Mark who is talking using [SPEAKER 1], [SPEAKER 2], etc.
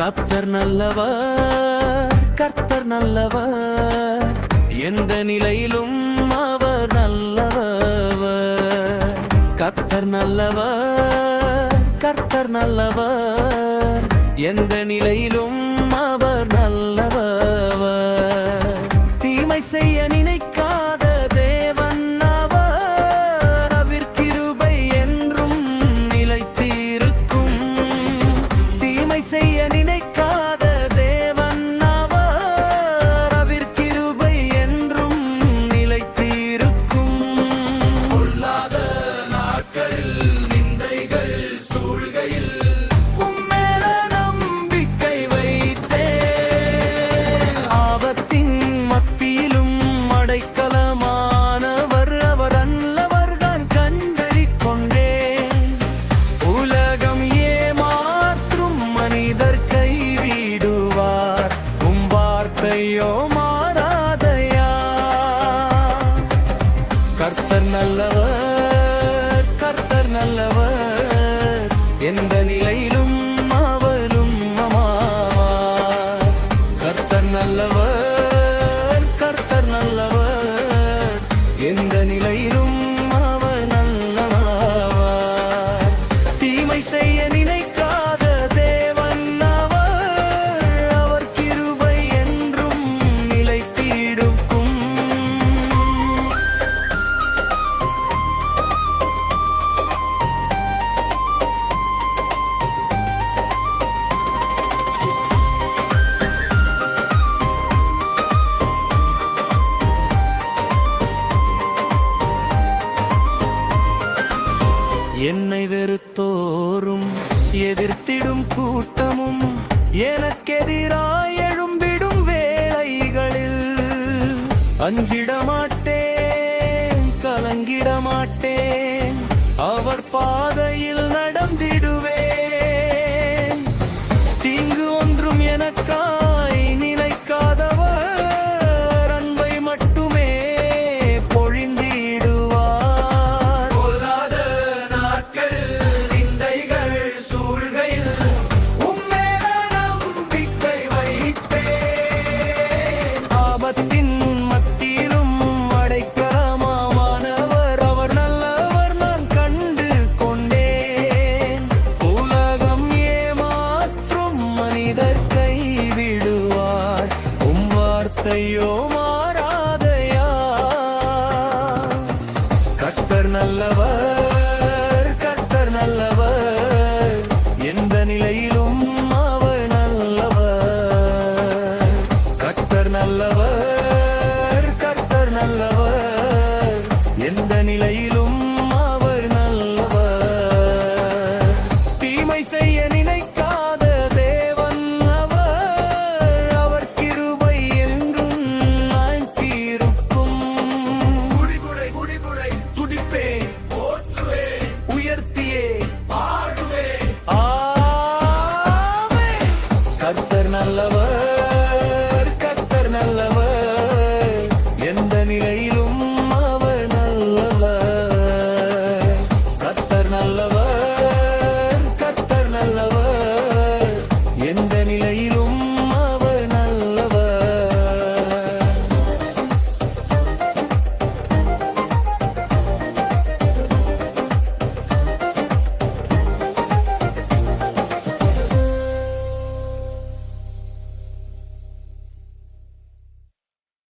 [SPEAKER 1] கர்த்தர் நல்லவர், கர்த்தர் நல்லவர், எந்த நிலையிலும் அவர் நல்லவர். கர்த்தர் நல்லவர், கர்த்தர் நல்லவர், எந்த நிலையிலும் அவர் நல்லவர். தீமை செய்ய நினைக்காத தேவன் அவர், அவர் கிருபை என்றும் நிலைத்திருக்கும். தீமை செய்ய நினைக்காத தேவன் அவர், அவர் கிருபை என்றும் நிலைத்திருக்கும்.
[SPEAKER 2] பொல்லாத நாட்களில் நிந்தைகள் சூழ்கையில்
[SPEAKER 1] உம்மேல நம்பிக்கை வைத்தேன். ஆபத்தின் மத்தியிலும் அடைக்கலமானவர் அவர் அல்லவர் நான் கண்டறிக் கொண்டேன். உலகம் ஏமாற்றும் மனிதர் கைவிடுவார், உம் வார்த்தையோ மாறாதையா. கர்த்தர் நல்லவர், கர்த்தர் நல்லவர், எந்த நிலையிலும் அவரும் அமாவார். கர்த்தர் நல்லவர், கர்த்தர் நல்லவர், எந்த நிலையிலும் அவர் நல்லவர். தீமை செய்ய நினைக்காத தேவன் அவர், அவர் கிருபை என்றும் நிலைத்திருக்கும். என்னை வெறுத்தோறும் எதிர்த்திடும் கூட்டமும் எனக்கெதிராய் எழும்பிடும் வேளைகளில் அஞ்சிட மாட்டேன், கலங்கிட மாட்டேன், அவர் பாதையில் நடந்திடுவேன். தீங்கு ஒன்றும் எனக்கா